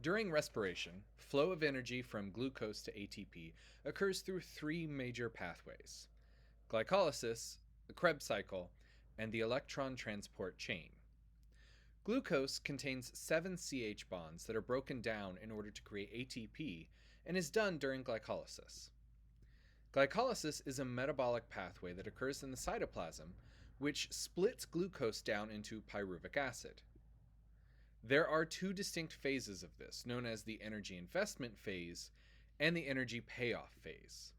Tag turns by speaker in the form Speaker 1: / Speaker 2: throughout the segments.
Speaker 1: During respiration, flow of energy from glucose to ATP occurs through three major pathways: glycolysis, the Krebs cycle, and the electron transport chain. Glucose contains 7 CH bonds that are broken down in order to create ATP and is done during glycolysis. Glycolysis is a metabolic pathway that occurs in the cytoplasm, which splits glucose down into pyruvic acid. There are two distinct phases of this, known as the energy investment phase and the energy payoff phase.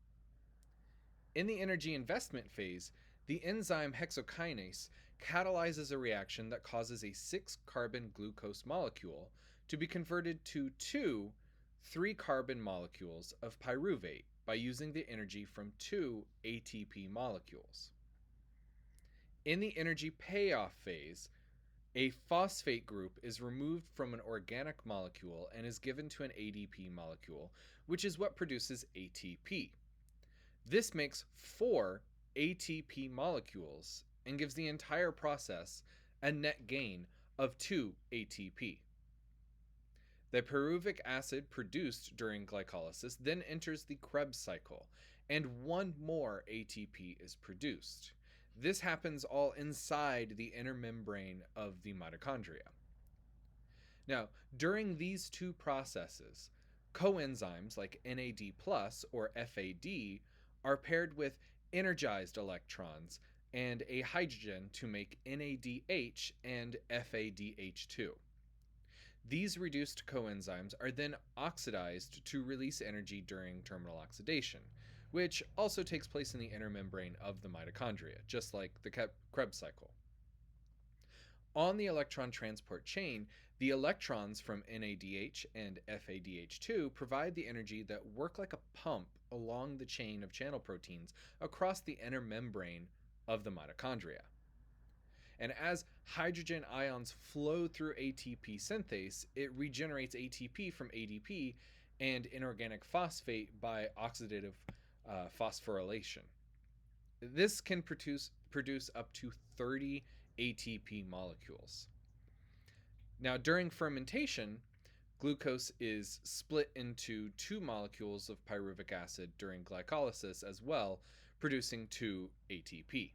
Speaker 1: In the energy investment phase, the enzyme hexokinase catalyzes a reaction that causes a 6-carbon glucose molecule to be converted to two 3-carbon molecules of pyruvate by using the energy from two ATP molecules. In the energy payoff phase, a phosphate group is removed from an organic molecule and is given to an ADP molecule, which is what produces ATP. This makes 4 ATP molecules and gives the entire process a net gain of 2 ATP. The pyruvic acid produced during glycolysis then enters the Krebs cycle, and one more ATP is produced. This happens all inside the inner membrane of the mitochondria. Now, during these two processes, coenzymes like NAD+ or FAD are paired with energized electrons and a hydrogen to make NADH and FADH2. These reduced coenzymes are then oxidized to release energy during terminal oxidation, which also takes place in the inner membrane of the mitochondria, just like the Krebs cycle. On the electron transport chain, the electrons from NADH and FADH2 provide the energy that work like a pump along the chain of channel proteins across the inner membrane of the mitochondria. And as hydrogen ions flow through ATP synthase, it regenerates ATP from ADP and inorganic phosphate by oxidative phosphorylation. This can produce up to 30 ATP molecules. Now, during fermentation, glucose is split into 2 molecules of pyruvic acid during glycolysis as well, producing 2 ATP.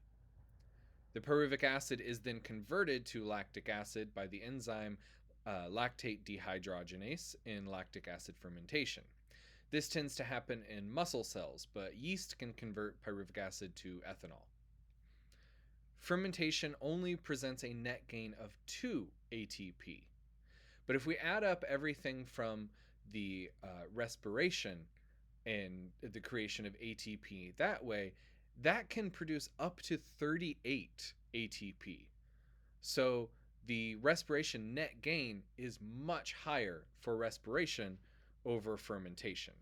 Speaker 1: The pyruvic acid is then converted to lactic acid by the enzyme lactate dehydrogenase in lactic acid fermentation. This tends to happen in muscle cells, but yeast can convert pyruvic acid to ethanol. Fermentation only presents a net gain of 2 ATP. But if we add up everything from the respiration and the creation of ATP that way, that can produce up to 38 ATP. So the respiration net gain is much higher for respiration over fermentation.